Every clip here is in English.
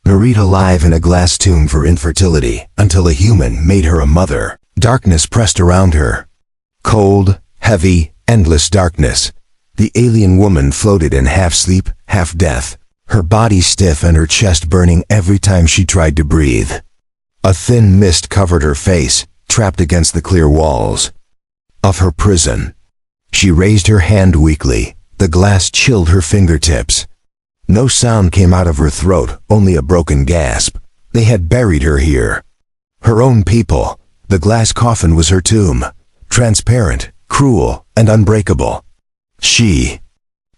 Married alive in a glass tomb for infertility, until a human made her a mother. Darkness pressed around her. Cold, heavy, endless darkness. The alien woman floated in half-sleep, half-death, her body stiff and her chest burning every time she tried to breathe. A thin mist covered her face, trapped against the clear walls of her prison. She raised her hand weakly. The glass chilled her fingertips. No sound came out of her throat, only a broken gasp. They had buried her here. Her own people. The glass coffin was her tomb. Transparent, cruel, and unbreakable. She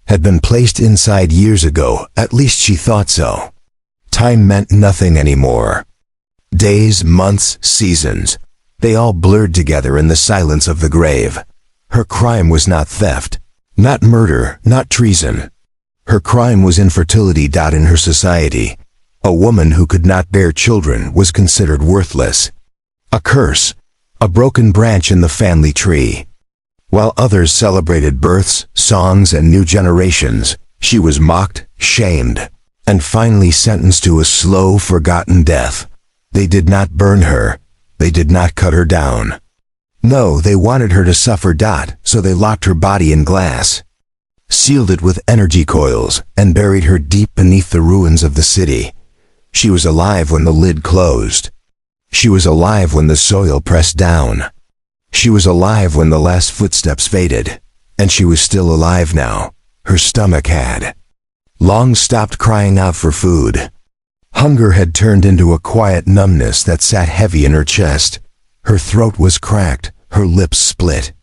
had been placed inside years ago, at least she thought so. Time meant nothing anymore. Days, months, seasons. They all blurred together in the silence of the grave. Her crime was not theft, not murder, not treason. Her crime was infertility. In her society, a woman who could not bear children was considered worthless. A curse, a broken branch in the family tree. While others celebrated births, songs, and new generations, she was mocked, shamed, and finally sentenced to a slow, forgotten death. They did not burn her. They did not cut her down. No, they wanted her to suffer. So they locked her body in glass, sealed it with energy coils, and buried her deep beneath the ruins of the city. She was alive when the lid closed. She was alive when the soil pressed down. She was alive when the last footsteps faded. And she was still alive now. Her stomach had long stopped crying out for food. Hunger had turned into a quiet numbness that sat heavy in her chest. Her throat was cracked, her lips split.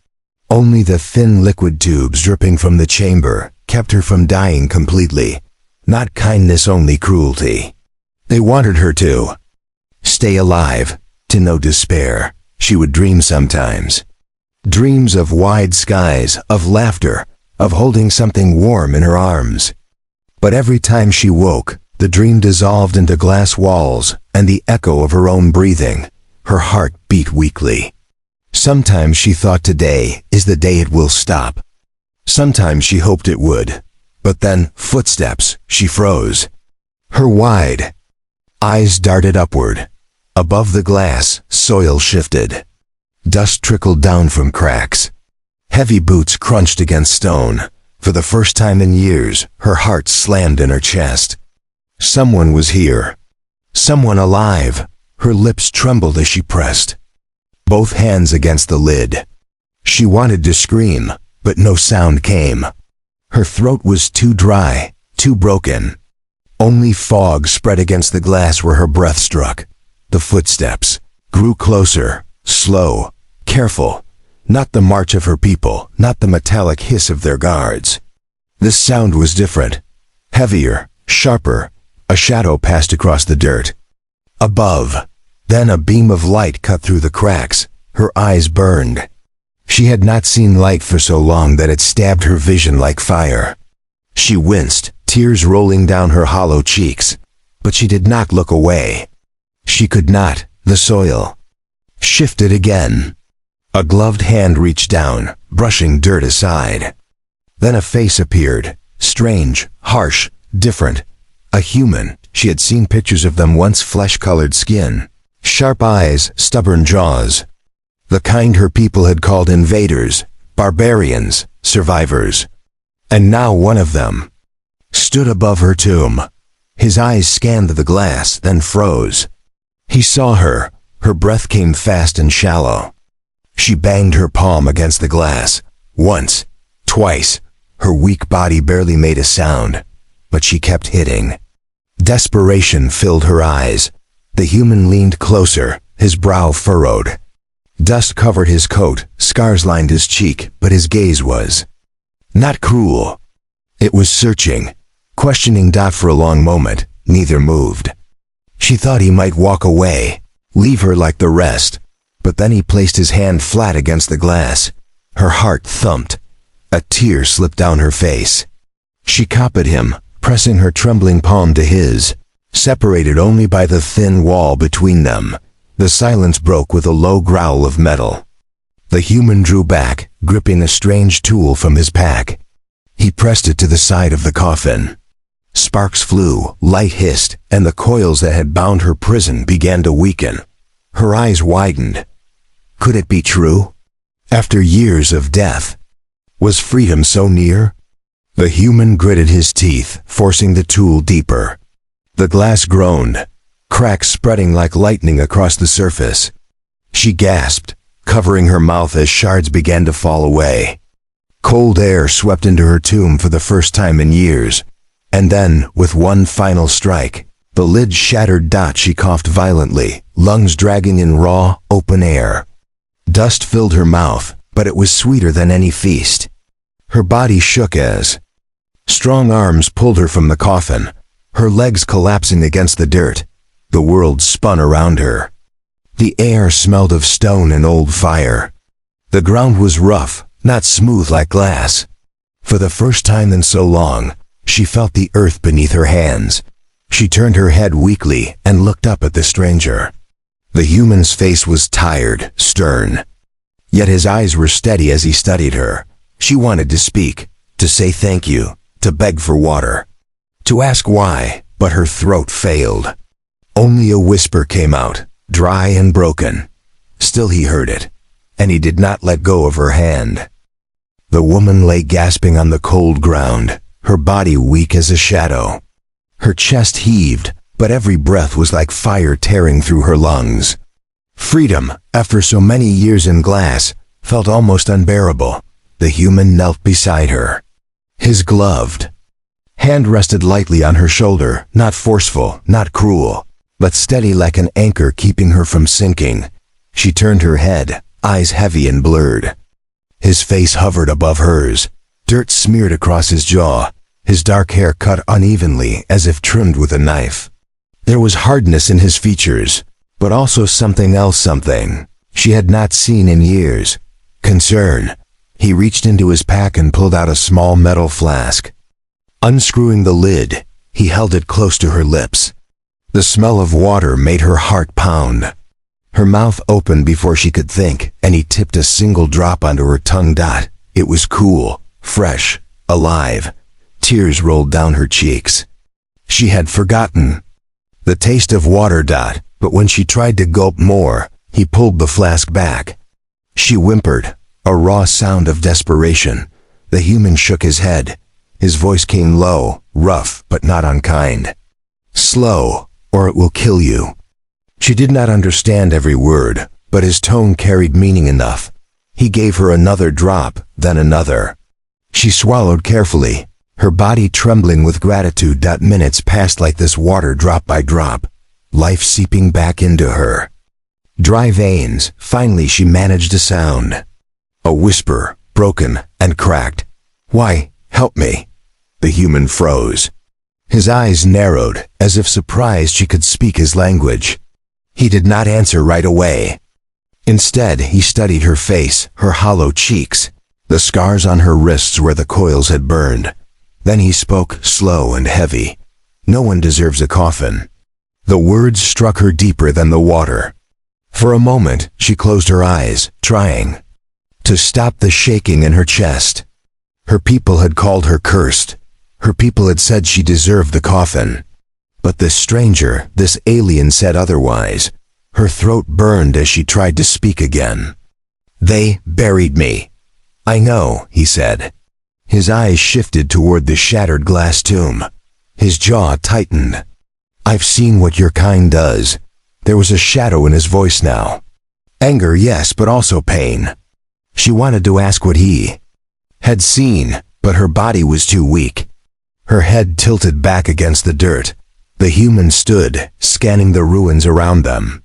Only the thin liquid tubes dripping from the chamber kept her from dying completely. Not kindness, only cruelty. They wanted her to stay alive, to know despair. She would dream sometimes. Dreams of wide skies, of laughter, of holding something warm in her arms. But every time she woke, the dream dissolved into glass walls and the echo of her own breathing. Her heart beat weakly. Sometimes she thought today is the day it will stop. Sometimes she hoped it would. But then, footsteps, she froze. Her wide eyes darted upward. Above the glass, soil shifted. Dust trickled down from cracks. Heavy boots crunched against stone. For the first time in years, her heart slammed in her chest. Someone was here. Someone alive. Her lips trembled as she pressed both hands against the lid. She wanted to scream, but no sound came. Her throat was too dry, too broken. Only fog spread against the glass where her breath struck. The footsteps grew closer, slow, careful. Not the march of her people, not the metallic hiss of their guards. This sound was different. Heavier, sharper. A shadow passed across the dirt. Above. Then a beam of light cut through the cracks. Her eyes burned. She had not seen light for so long that it stabbed her vision like fire. She winced, tears rolling down her hollow cheeks. But she did not look away. She could not. The soil shifted again. A gloved hand reached down, brushing dirt aside. Then a face appeared. Strange, harsh, different. A human. She had seen pictures of them once. Flesh-colored skin, sharp eyes, stubborn jaws. The kind her people had called invaders, barbarians, survivors. And now one of them stood above her tomb. His eyes scanned the glass, then froze. He saw her. Her breath came fast and shallow. She banged her palm against the glass. Once, twice. Her weak body barely made a sound, but she kept hitting. Desperation filled her eyes. The human leaned closer, his brow furrowed. Dust covered his coat, scars lined his cheek, but his gaze was not cruel. It was searching, questioning. For a long moment, neither moved. She thought he might walk away, leave her like the rest. But then he placed his hand flat against the glass. Her heart thumped. A tear slipped down her face. She copied him, pressing her trembling palm to his, separated only by the thin wall between them. The silence broke with a low growl of metal. The human drew back, gripping a strange tool from his pack. He pressed it to the side of the coffin. Sparks flew, light hissed, and the coils that had bound her prison began to weaken. Her eyes widened. Could it be true? After years of death, was freedom so near? The human gritted his teeth, forcing the tool deeper. The glass groaned, cracks spreading like lightning across the surface. She gasped, covering her mouth as shards began to fall away. Cold air swept into her tomb for the first time in years. And then, with one final strike, the lid shattered. She coughed violently, lungs dragging in raw, open air. Dust filled her mouth, but it was sweeter than any feast. Her body shook as strong arms pulled her from the coffin, her legs collapsing against the dirt. The world spun around her. The air smelled of stone and old fire. The ground was rough, not smooth like glass. For the first time in so long, she felt the earth beneath her hands. She turned her head weakly and looked up at the stranger. The human's face was tired, stern. Yet his eyes were steady as he studied her. She wanted to speak, to say thank you, to beg for water, to ask why, but her throat failed. Only a whisper came out, dry and broken. Still he heard it, and he did not let go of her hand. The woman lay gasping on the cold ground, her body weak as a shadow. Her chest heaved, but every breath was like fire tearing through her lungs. Freedom, after so many years in glass, felt almost unbearable. The human knelt beside her. His gloved hand rested lightly on her shoulder, not forceful, not cruel, but steady like an anchor keeping her from sinking. She turned her head, eyes heavy and blurred. His face hovered above hers, dirt smeared across his jaw, his dark hair cut unevenly as if trimmed with a knife. There was hardness in his features, but also something else, something she had not seen in years. Concern. He reached into his pack and pulled out a small metal flask. Unscrewing the lid, he held it close to her lips. The smell of water made her heart pound. Her mouth opened before she could think, and he tipped a single drop onto her tongue. It was cool, fresh, alive. Tears rolled down her cheeks. She had forgotten the taste of water. But when she tried to gulp more, he pulled the flask back. She whimpered, a raw sound of desperation. The human shook his head. His voice came low, rough, but not unkind. Slow, or it will kill you. She did not understand every word, but his tone carried meaning enough. He gave her another drop, then another. She swallowed carefully, her body trembling with gratitude. Minutes passed like this, water drop by drop, life seeping back into her. Dry veins. Finally she managed a sound. A whisper, broken and cracked. Why, help me. The human froze. His eyes narrowed, as if surprised she could speak his language. He did not answer right away. Instead, he studied her face, her hollow cheeks, the scars on her wrists where the coils had burned. Then he spoke, slow and heavy. No one deserves a coffin. The words struck her deeper than the water. For a moment, she closed her eyes, trying to stop the shaking in her chest. Her people had called her cursed. Her people had said she deserved the coffin. But this stranger, this alien, said otherwise. Her throat burned as she tried to speak again. They buried me. I know, he said. His eyes shifted toward the shattered glass tomb. His jaw tightened. I've seen what your kind does. There was a shadow in his voice now. Anger, yes, but also pain. She wanted to ask what he had seen, but her body was too weak. Her head tilted back against the dirt. The human stood, scanning the ruins around them.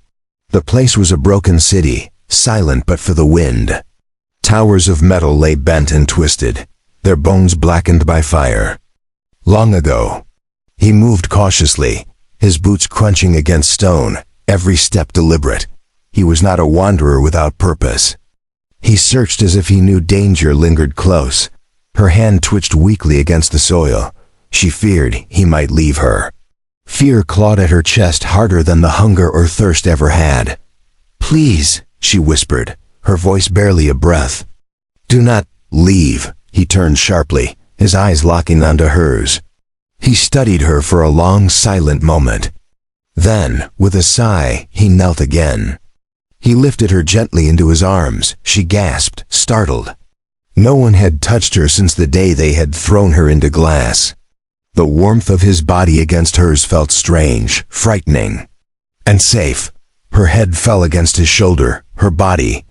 The place was a broken city, silent but for the wind. Towers of metal lay bent and twisted, their bones blackened by fire. Long ago. He moved cautiously, his boots crunching against stone, every step deliberate. He was not a wanderer without purpose. He searched as if he knew danger lingered close. Her hand twitched weakly against the soil. She feared he might leave her. Fear clawed at her chest harder than the hunger or thirst ever had. Please, she whispered, her voice barely a breath. Do not leave, he turned sharply, his eyes locking onto hers. He studied her for a long, silent moment. Then, with a sigh, he knelt again. He lifted her gently into his arms. She gasped, startled. No one had touched her since the day they had thrown her into glass. The warmth of his body against hers felt strange, frightening, and safe. Her head fell against his shoulder, her body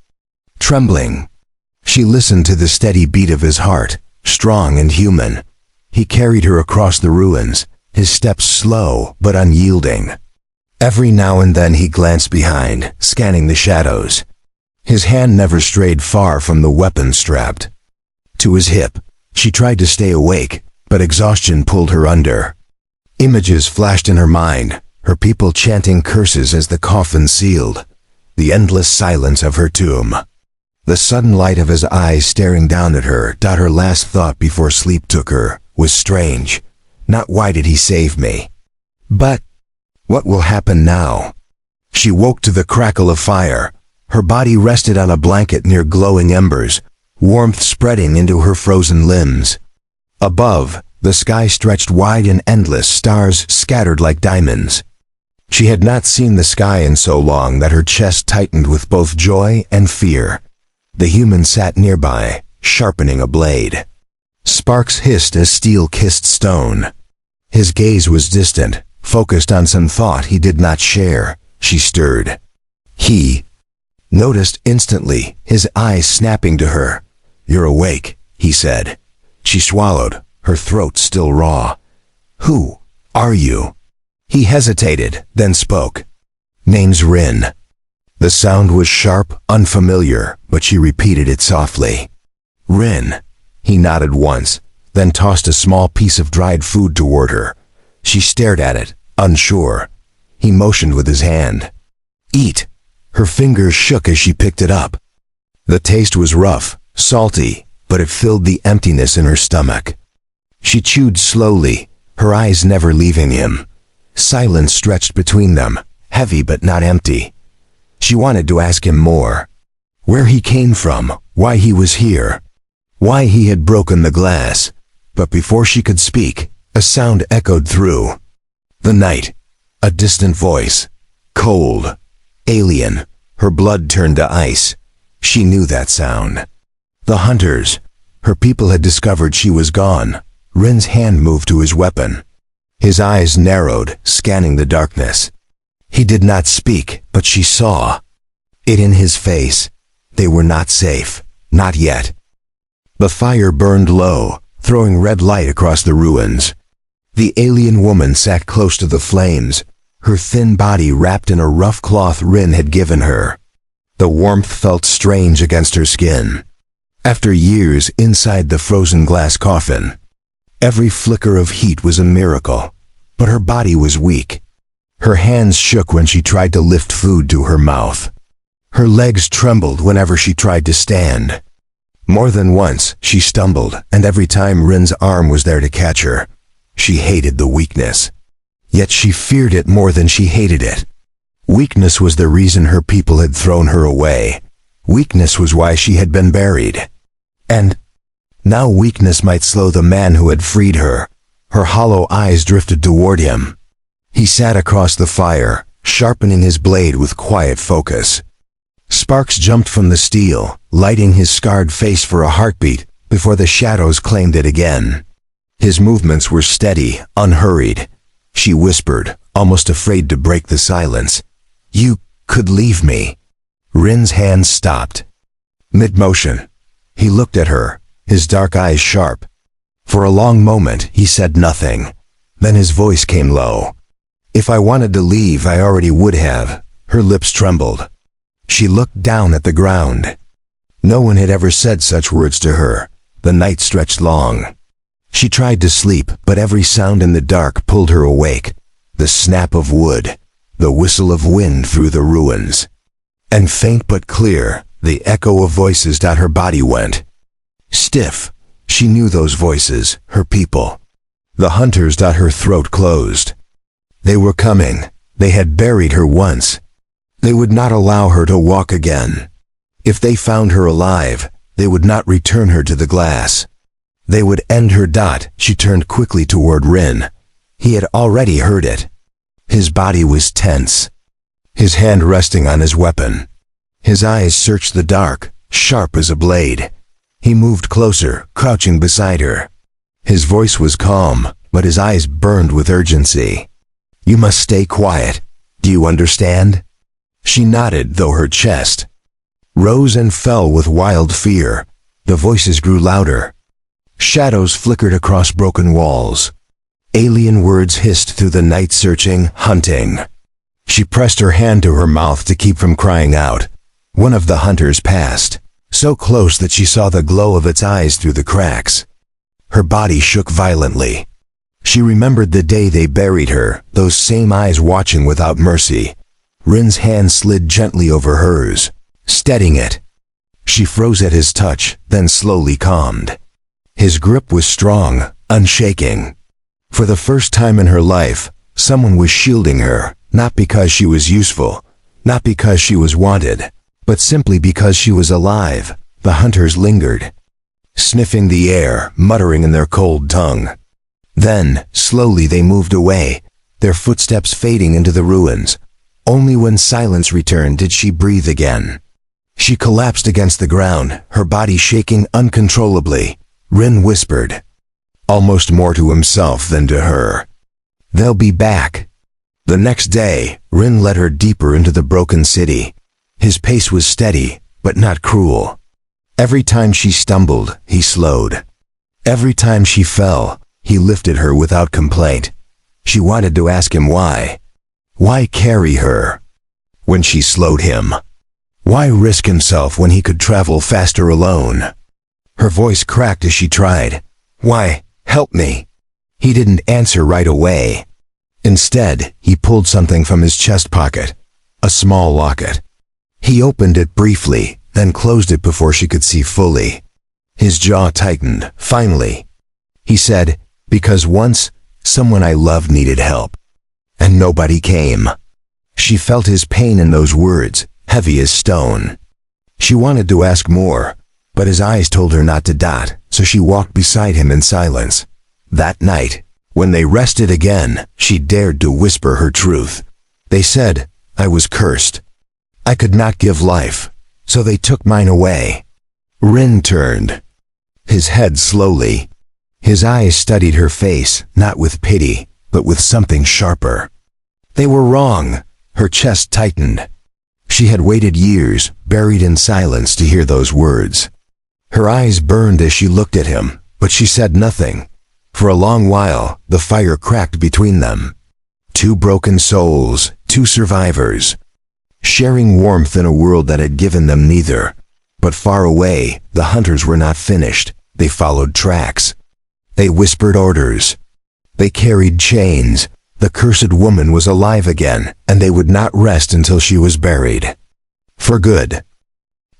trembling. She listened to the steady beat of his heart, strong and human. He carried her across the ruins, his steps slow but unyielding. Every now and then he glanced behind, scanning the shadows. His hand never strayed far from the weapon strapped to his hip. She tried to stay awake, but exhaustion pulled her under. Images flashed in her mind, her people chanting curses as the coffin sealed, the endless silence of her tomb. The sudden light of his eyes staring down at her, her last thought before sleep took her, was strange. Not why did he save me, but what will happen now? She woke to the crackle of fire. Her body rested on a blanket near glowing embers, warmth spreading into her frozen limbs. Above, the sky stretched wide and endless, stars scattered like diamonds. She had not seen the sky in so long that her chest tightened with both joy and fear. The human sat nearby, sharpening a blade. Sparks hissed as steel kissed stone. His gaze was distant, focused on some thought he did not share. She stirred. He noticed instantly, his eyes snapping to her. "You're awake," he said. She swallowed, her throat still raw. "Who are you?" He hesitated, then spoke. "Name's Rin." The sound was sharp, unfamiliar, but she repeated it softly. "Rin." He nodded once, then tossed a small piece of dried food toward her. She stared at it, unsure. He motioned with his hand. "Eat." Her fingers shook as she picked it up. The taste was rough, salty, but it filled the emptiness in her stomach. She chewed slowly, her eyes never leaving him. Silence stretched between them, heavy but not empty. She wanted to ask him more. Where he came from, why he was here, why he had broken the glass. But before she could speak, a sound echoed through the night. A distant voice. Cold. Alien. Her blood turned to ice. She knew that sound. The hunters. Her people had discovered she was gone. Rin's hand moved to his weapon. His eyes narrowed, scanning the darkness. He did not speak, but she saw it in his face. They were not safe. Not yet. The fire burned low, throwing red light across the ruins. The alien woman sat close to the flames, her thin body wrapped in a rough cloth Rin had given her. The warmth felt strange against her skin. After years inside the frozen glass coffin, every flicker of heat was a miracle, but her body was weak. Her hands shook when she tried to lift food to her mouth. Her legs trembled whenever she tried to stand. More than once, she stumbled, and every time Rin's arm was there to catch her. She hated the weakness. Yet she feared it more than she hated it. Weakness was the reason her people had thrown her away. Weakness was why she had been buried. And now weakness might slow the man who had freed her. Her hollow eyes drifted toward him. He sat across the fire, sharpening his blade with quiet focus. Sparks jumped from the steel, lighting his scarred face for a heartbeat before the shadows claimed it again. His movements were steady, unhurried. She whispered, almost afraid to break the silence. "You could leave me." Rin's hand stopped. Mid-motion. He looked at her, his dark eyes sharp. For a long moment, he said nothing. Then his voice came low. "If I wanted to leave, I already would have." Her lips trembled. She looked down at the ground. No one had ever said such words to her. The night stretched long. She tried to sleep, but every sound in the dark pulled her awake. The snap of wood, the whistle of wind through the ruins. And faint but clear, the echo of voices. Her body went stiff. She knew those voices, her people. The hunters. Her throat closed. They were coming. They had buried her once. They would not allow her to walk again. If they found her alive, they would not return her to the glass. They would end her. She turned quickly toward Rin, He had already heard it. His body was tense, his hand resting on his weapon. His eyes searched the dark, sharp as a blade. He moved closer, crouching beside her. His voice was calm, but his eyes burned with urgency. "You must stay quiet. Do you understand?" She nodded, though her chest rose and fell with wild fear. The voices grew louder. Shadows flickered across broken walls. Alien words hissed through the night, searching, hunting. She pressed her hand to her mouth to keep from crying out. One of the hunters passed, so close that she saw the glow of its eyes through the cracks. Her body shook violently. She remembered the day they buried her, those same eyes watching without mercy. Rin's hand slid gently over hers, steadying it. She froze at his touch, then slowly calmed. His grip was strong, unshaking. For the first time in her life, someone was shielding her, not because she was useful, not because she was wanted, but simply because she was alive. The hunters lingered, sniffing the air, muttering in their cold tongue. Then, slowly they moved away, their footsteps fading into the ruins. Only when silence returned did she breathe again. She collapsed against the ground, her body shaking uncontrollably. Rin whispered, almost more to himself than to her, "They'll be back." The next day, Rin led her deeper into the broken city. His pace was steady, but not cruel. Every time she stumbled, he slowed. Every time she fell, he lifted her without complaint. She wanted to ask him why. Why carry her when she slowed him? Why risk himself when he could travel faster alone? Her voice cracked as she tried. "Why, help me." He didn't answer right away. Instead, he pulled something from his chest pocket, a small locket. He opened it briefly, then closed it before she could see fully. His jaw tightened. Finally, he said, "Because once, someone I loved needed help, and nobody came." She felt his pain in those words, heavy as stone. She wanted to ask more, but his eyes told her not to dot, so she walked beside him in silence. That night, when they rested again, she dared to whisper her truth. "They said I was cursed. I could not give life, so they took mine away." Rin turned, his head slowly. His eyes studied her face, not with pity, but with something sharper. They were wrong. Her chest tightened. She had waited years, buried in silence, to hear those words. Her eyes burned as she looked at him, but she said nothing. For a long while, the fire cracked between them. Two broken souls, two survivors, sharing warmth in a world that had given them neither. But far away, the hunters were not finished. They followed tracks. They whispered orders. They carried chains. The cursed woman was alive again, and they would not rest until she was buried. For good.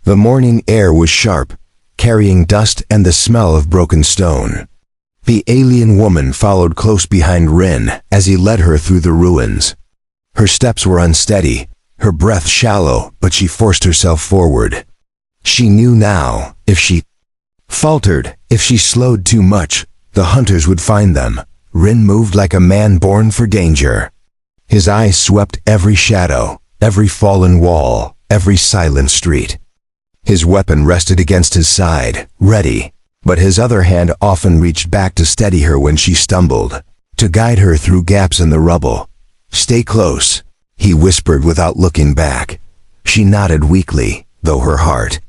The morning air was sharp, carrying dust and the smell of broken stone. The alien woman followed close behind Rin as he led her through the ruins. Her steps were unsteady, her breath shallow, but she forced herself forward. She knew now, if she faltered, if she slowed too much, the hunters would find them. Rin moved like a man born for danger. His eyes swept every shadow, every fallen wall, every silent street. His weapon rested against his side, ready, but his other hand often reached back to steady her when she stumbled, to guide her through gaps in the rubble. "Stay close," he whispered without looking back. She nodded weakly, though her heart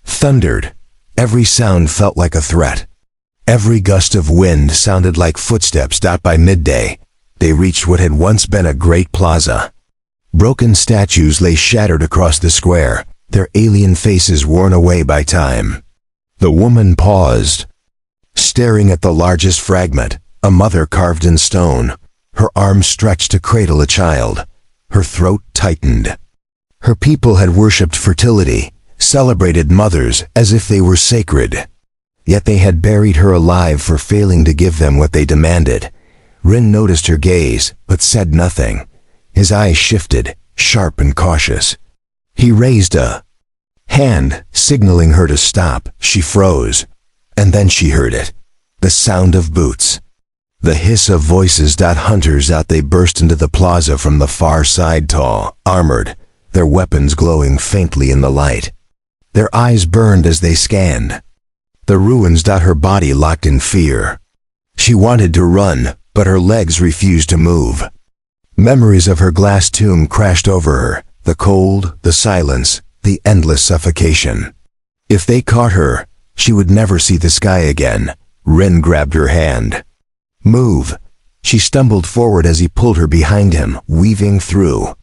thundered. Every sound felt like a threat. Every gust of wind sounded like footsteps. By midday, they reached what had once been a great plaza. Broken statues lay shattered across the square, their alien faces worn away by time. The woman paused, staring at the largest fragment, a mother carved in stone, her arms stretched to cradle a child. Her throat tightened. Her people had worshipped fertility, celebrated mothers as if they were sacred. Yet they had buried her alive for failing to give them what they demanded. Rin noticed her gaze, but said nothing. His eyes shifted, sharp and cautious. He raised a hand, signaling her to stop. She froze, and then she heard it. The sound of boots. The hiss of voices. Hunters out. They burst into the plaza from the far side, tall, armored, their weapons glowing faintly in the light. Their eyes burned as they scanned the ruins. Her body locked in fear. She wanted to run, but her legs refused to move. Memories of her glass tomb crashed over her, the cold, the silence, the endless suffocation. If they caught her, she would never see the sky again. Rin grabbed her hand. Move. She stumbled forward as he pulled her behind him, weaving through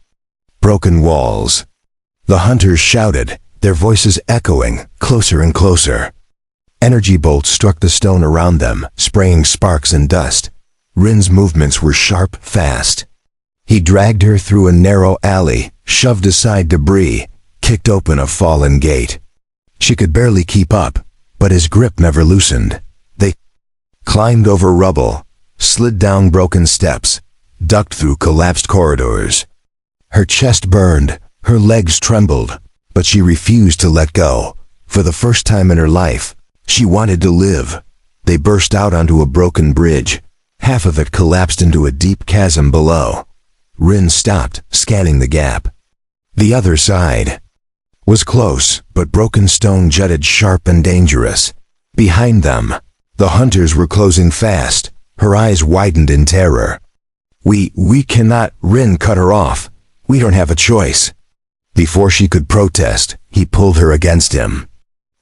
broken walls. The hunters shouted, their voices echoing, closer and closer. Energy bolts struck the stone around them, spraying sparks and dust. Rin's movements were sharp, fast. He dragged her through a narrow alley, shoved aside debris, kicked open a fallen gate. She could barely keep up, but his grip never loosened. They climbed over rubble, slid down broken steps, ducked through collapsed corridors. Her chest burned, her legs trembled, but she refused to let go. For the first time in her life, she wanted to live. They burst out onto a broken bridge. Half of it collapsed into a deep chasm below. Rin stopped, scanning the gap. The other side was close, but broken stone jutted sharp and dangerous. Behind them, the hunters were closing fast. Her eyes widened in terror. We cannot. Rin cut her off. We don't have a choice. Before she could protest, he pulled her against him.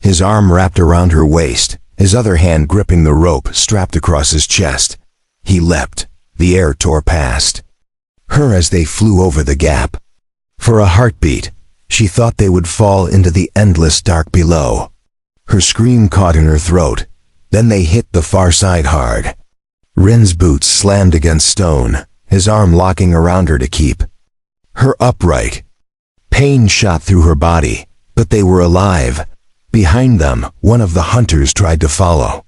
His arm wrapped around her waist, his other hand gripping the rope strapped across his chest. He leapt. The air tore past her as they flew over the gap. For a heartbeat, she thought they would fall into the endless dark below. Her scream caught in her throat. Then they hit the far side hard. Rin's boots slammed against stone, his arm locking around her to keep her upright. Pain shot through her body, but they were alive. Behind them, one of the hunters tried to follow.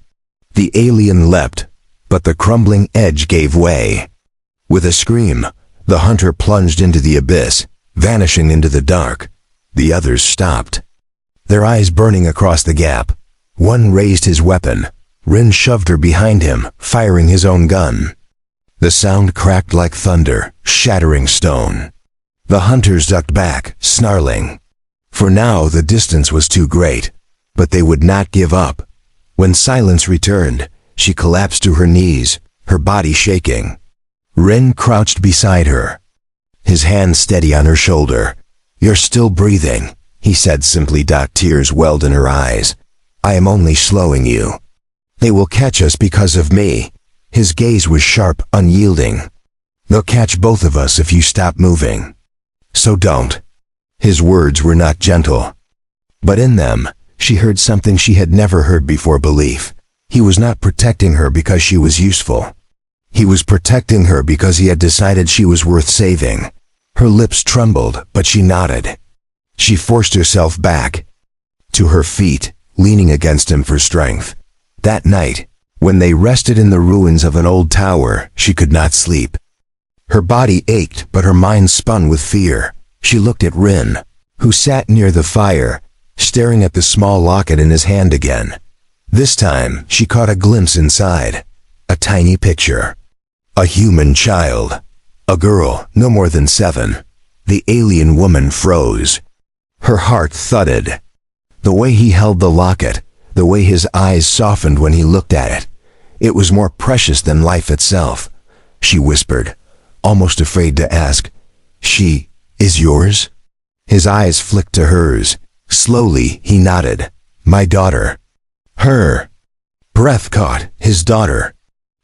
The alien leapt, but the crumbling edge gave way. With a scream, the hunter plunged into the abyss, vanishing into the dark. The others stopped, their eyes burning across the gap. One raised his weapon. Rin shoved her behind him, firing his own gun. The sound cracked like thunder, shattering stone. The hunters ducked back, snarling. For now the distance was too great, but they would not give up. When silence returned, she collapsed to her knees, her body shaking. Rin crouched beside her, his hand steady on her shoulder. "You're still breathing," he said simply. Tears welled in her eyes. "I am only slowing you. They will catch us because of me." His gaze was sharp, unyielding. "They'll catch both of us if you stop moving. So don't." His words were not gentle, but in them, she heard something she had never heard before: belief. He was not protecting her because she was useful. He was protecting her because he had decided she was worth saving. Her lips trembled, but she nodded. She forced herself back to her feet, leaning against him for strength. That night, when they rested in the ruins of an old tower, she could not sleep. Her body ached, but her mind spun with fear. She looked at Rin, who sat near the fire, staring at the small locket in his hand again. This time, she caught a glimpse inside. A tiny picture. A human child. A girl, no more than 7. The alien woman froze. Her heart thudded. The way he held the locket, the way his eyes softened when he looked at it, it was more precious than life itself. She whispered, almost afraid to ask, "She is yours?" His eyes flicked to hers. Slowly, he nodded. "My daughter." Her breath caught. His daughter.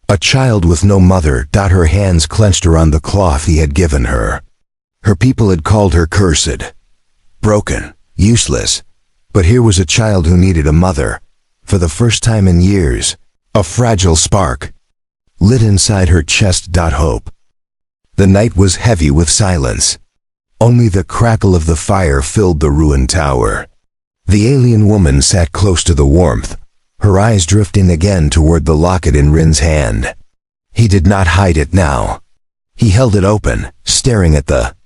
A child with no mother. Her hands clenched around the cloth he had given her. Her people had called her cursed, broken, useless. But here was a child who needed a mother. For the first time in years, a fragile spark lit inside her chest. Hope. The night was heavy with silence. Only the crackle of the fire filled the ruined tower. The alien woman sat close to the warmth, her eyes drifting again toward the locket in Rin's hand. He did not hide it now. He held it open, staring at the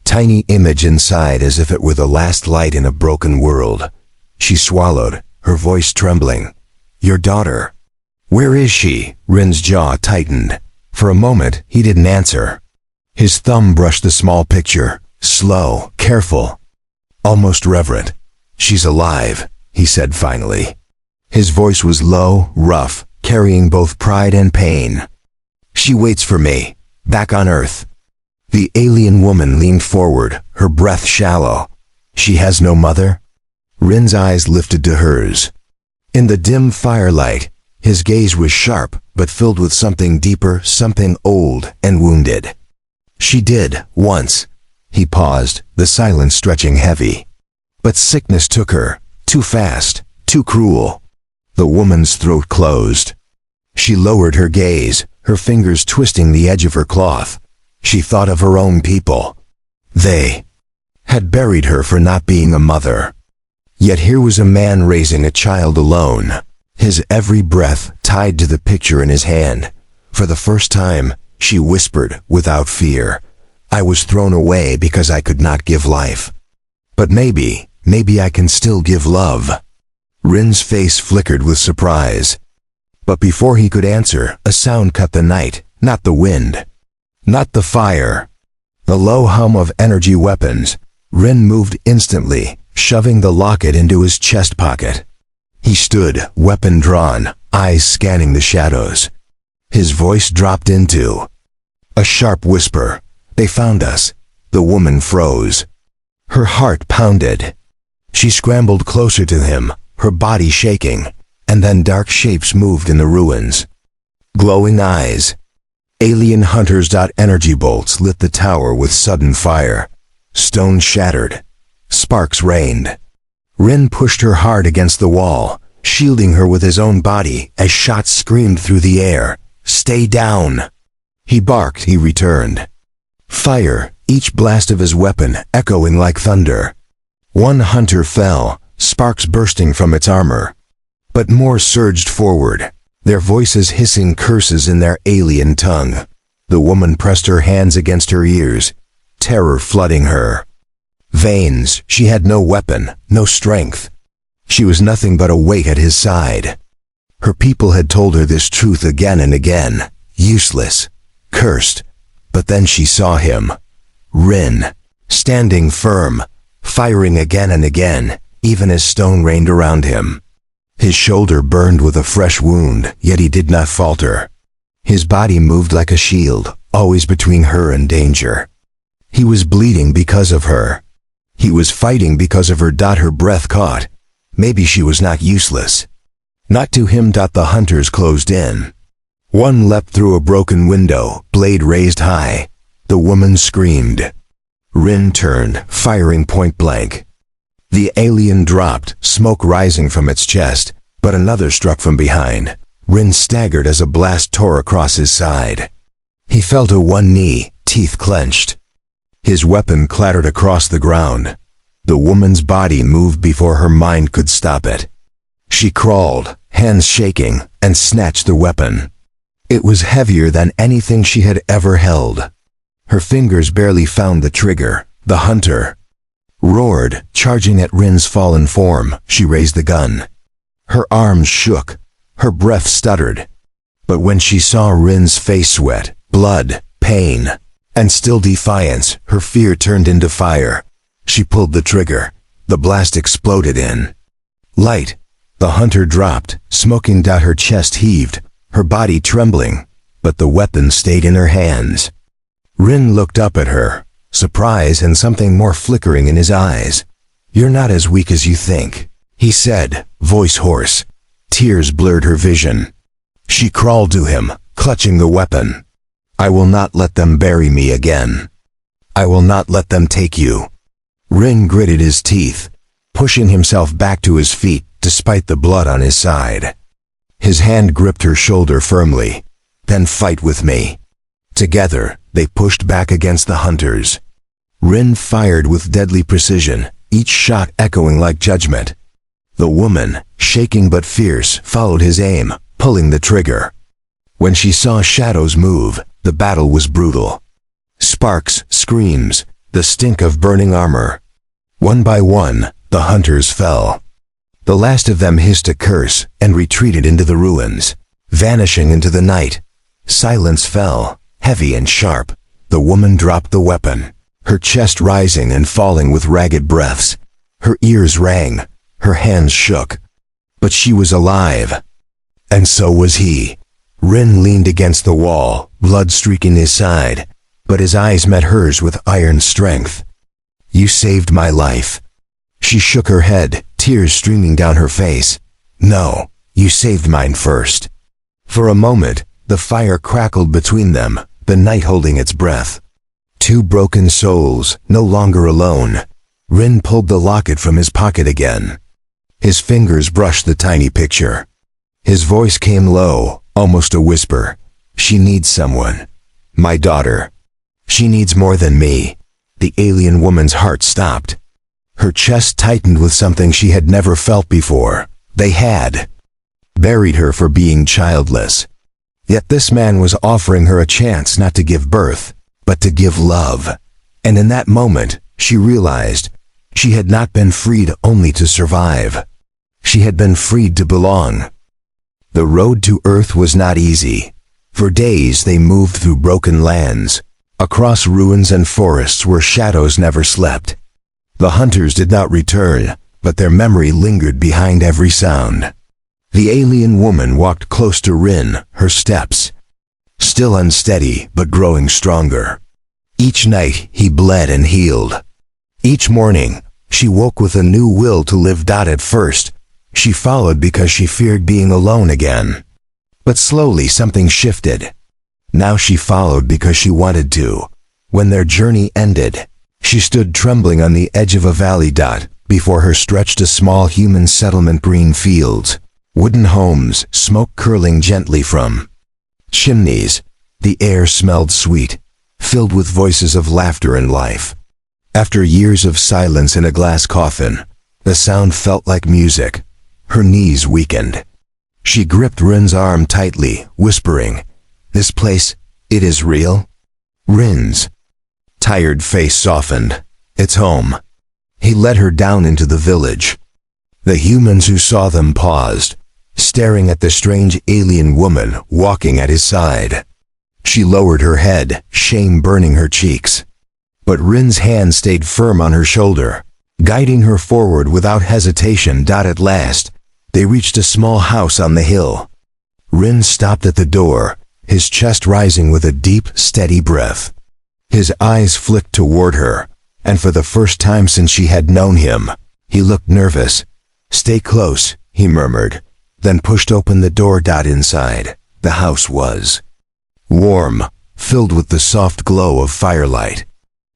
tiny image inside as if it were the last light in a broken world. She swallowed, her voice trembling. "Your daughter." "Where is she?" Rin's jaw tightened. For a moment, he didn't answer. His thumb brushed the small picture, slow, careful, almost reverent. "She's alive," he said finally. His voice was low, rough, carrying both pride and pain. "She waits for me, back on Earth." The alien woman leaned forward, her breath shallow. "She has no mother?" Rin's eyes lifted to hers. In the dim firelight, his gaze was sharp, but filled with something deeper, something old and wounded. "She did, once." He paused, the silence stretching heavy. "But sickness took her, too fast, too cruel." The woman's throat closed. She lowered her gaze, her fingers twisting the edge of her cloth. She thought of her own people. They had buried her for not being a mother. Yet here was a man raising a child alone, his every breath tied to the picture in his hand. For the first time, she whispered without fear, "I was thrown away because I could not give life. But maybe I can still give love." Rin's face flickered with surprise. But before he could answer, a sound cut the night, not the wind, not the fire. The low hum of energy weapons. Rin moved instantly, shoving the locket into his chest pocket. He stood, weapon drawn, eyes scanning the shadows. His voice dropped into a sharp whisper. "They found us." The woman froze. Her heart pounded. She scrambled closer to him, her body shaking, and then dark shapes moved in the ruins. Glowing eyes. Alien hunters. Energy bolts lit the tower with sudden fire. Stone shattered. Sparks rained. Rin pushed her hard against the wall, shielding her with his own body as shots screamed through the air. "Stay down!" He barked. He returned. Fire, each blast of his weapon echoing like thunder. One hunter fell, sparks bursting from its armor. But more surged forward, their voices hissing curses in their alien tongue. The woman pressed her hands against her ears, terror flooding her veins. She had no weapon, no strength. She was nothing but a weight at his side. Her people had told her this truth again and again. Useless, cursed. But then she saw him. Rin, standing firm, firing again and again, even as stone rained around him. His shoulder burned with a fresh wound, yet he did not falter. His body moved like a shield, always between her and danger. He was bleeding because of her. He was fighting because of her. Her breath caught. Maybe she was not useless. Not to him. The hunters closed in. One leapt through a broken window, blade raised high. The woman screamed. Rin turned, firing point blank. The alien dropped, smoke rising from its chest, but another struck from behind. Rin staggered as a blast tore across his side. He fell to one knee, teeth clenched. His weapon clattered across the ground. The woman's body moved before her mind could stop it. She crawled, hands shaking, and snatched the weapon. It was heavier than anything she had ever held. Her fingers barely found the trigger. The hunter roared, charging at Rin's fallen form. She raised the gun. Her arms shook. Her breath stuttered. But when she saw Rin's face, sweat, blood, pain, and still defiance, her fear turned into fire. She pulled the trigger. The blast exploded in light. The hunter dropped, smoking. Her chest heaved, her body trembling, but the weapon stayed in her hands. Rin looked up at her, surprise and something more flickering in his eyes. "You're not as weak as you think," he said, voice hoarse. Tears blurred her vision. She crawled to him, clutching the weapon. "I will not let them bury me again. I will not let them take you." Rin gritted his teeth, pushing himself back to his feet despite the blood on his side. His hand gripped her shoulder firmly. "Then fight with me." Together, they pushed back against the hunters. Rin fired with deadly precision, each shot echoing like judgment. The woman, shaking but fierce, followed his aim, pulling the trigger. When she saw shadows move, the battle was brutal. Sparks, screams, the stink of burning armor. One by one, the hunters fell. The last of them hissed a curse and retreated into the ruins. vanishing into the night. Silence fell, heavy and sharp. The woman dropped the weapon, her chest rising and falling with ragged breaths. Her ears rang, her hands shook. But she was alive. And so was he. Rin leaned against the wall, blood streaking his side, but his eyes met hers with iron strength. "You saved my life." She shook her head, tears streaming down her face. "No, you saved mine first." For a moment, the fire crackled between them, the night holding its breath. Two broken souls, no longer alone. Rin pulled the locket from his pocket again. His fingers brushed the tiny picture. His voice came low, almost a whisper. "She needs someone. My daughter. She needs more than me." The alien woman's heart stopped. Her chest tightened with something she had never felt before. They had buried her for being childless. Yet this man was offering her a chance not to give birth, but to give love. And in that moment, she realized she had not been freed only to survive. She had been freed to belong. The road to Earth was not easy. For days they moved through broken lands, across ruins and forests where shadows never slept. The hunters did not return, but their memory lingered behind every sound. The alien woman walked close to Rin, her steps still unsteady but growing stronger. Each night he bled and healed. Each morning she woke with a new will to live. At first, she followed because she feared being alone again. But slowly something shifted. Now she followed because she wanted to. When their journey ended, she stood trembling on the edge of a valley. Before her stretched a small human settlement, green fields, wooden homes, smoke curling gently from chimneys. The air smelled sweet, filled with voices of laughter and life. After years of silence in a glass coffin, the sound felt like music. Her knees weakened. She gripped Rin's arm tightly, whispering, "This place, it is real?" Rin's tired face softened. "It's home." He led her down into the village. The humans who saw them paused, staring at the strange alien woman walking at his side. She lowered her head, shame burning her cheeks. But Rin's hand stayed firm on her shoulder, guiding her forward without hesitation. At last, they reached a small house on the hill. Rin stopped at the door, his chest rising with a deep, steady breath. His eyes flicked toward her, and for the first time since she had known him, he looked nervous. "Stay close," he murmured, then pushed open the door. Inside, the house was warm, filled with the soft glow of firelight.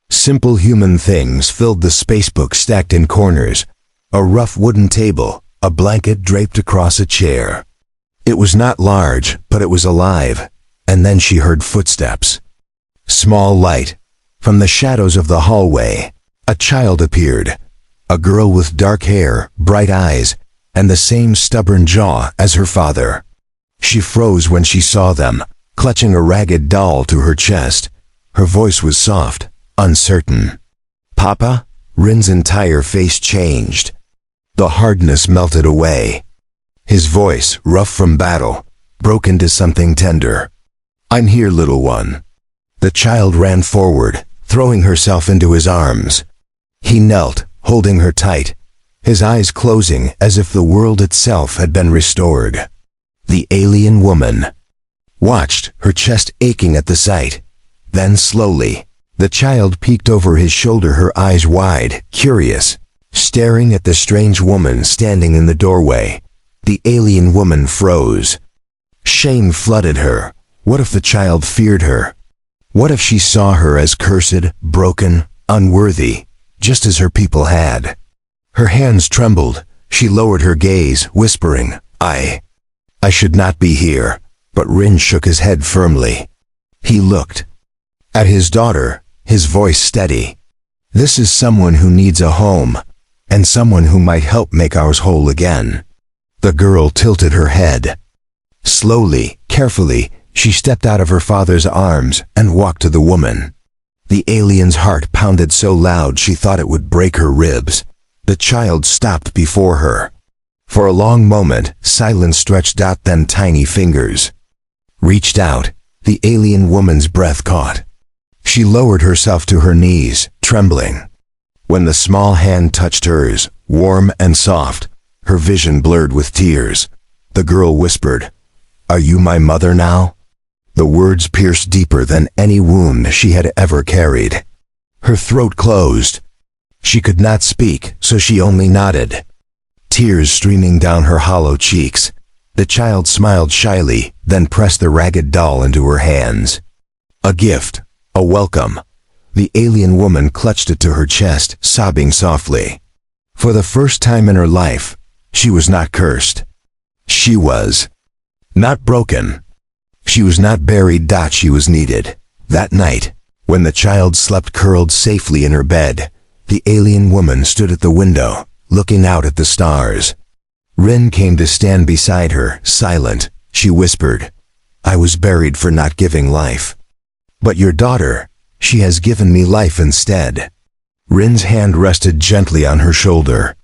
Simple human things filled the spacebook stacked in corners, a rough wooden table, a blanket draped across a chair. It was not large, but it was alive, and then she heard footsteps. Small light. From the shadows of the hallway, a child appeared, a girl with dark hair, bright eyes, and the same stubborn jaw as her father. She froze when she saw them, clutching a ragged doll to her chest. Her voice was soft, uncertain. "Papa?" Rin's entire face changed. The hardness melted away. His voice, rough from battle, broke into something tender. "I'm here, little one." The child ran forward, throwing herself into his arms. He knelt, holding her tight, his eyes closing as if the world itself had been restored. The alien woman watched, her chest aching at the sight. Then slowly, the child peeked over his shoulder, her eyes wide, curious, staring at the strange woman standing in the doorway. The alien woman froze. Shame flooded her. What if the child feared her? What if she saw her as cursed, broken, unworthy, just as her people had? Her hands trembled. She lowered her gaze, whispering, I should not be here." But Rin shook his head firmly. He looked at his daughter, his voice steady. "This is someone who needs a home, and someone who might help make ours whole again." The girl tilted her head. Slowly, carefully, she stepped out of her father's arms and walked to the woman. The alien's heart pounded so loud she thought it would break her ribs. The child stopped before her. For a long moment, silence stretched out, then tiny fingers reached out. The alien woman's breath caught. She lowered herself to her knees, trembling. When the small hand touched hers, warm and soft, her vision blurred with tears. The girl whispered, "Are you my mother now?" The words pierced deeper than any wound she had ever carried. Her throat closed. She could not speak, so she only nodded. Tears streaming down her hollow cheeks. The child smiled shyly, then pressed the ragged doll into her hands. A gift, a welcome. The alien woman clutched it to her chest, sobbing softly. For the first time in her life, she was not cursed. She was not broken. She was not buried. She was needed. That night, when the child slept curled safely in her bed, the alien woman stood at the window, looking out at the stars. Rin came to stand beside her, silent. She whispered, "I was buried for not giving life. But your daughter, she has given me life instead." Rin's hand rested gently on her shoulder.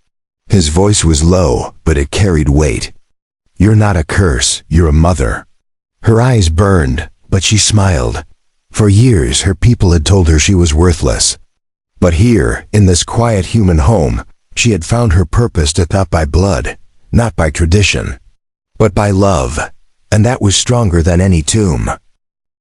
His voice was low, but it carried weight. "You're not a curse, you're a mother." Her eyes burned, but she smiled. For years, her people had told her she was worthless. But here, in this quiet human home, she had found her purpose, not by blood, not by tradition, but by love, and that was stronger than any tomb.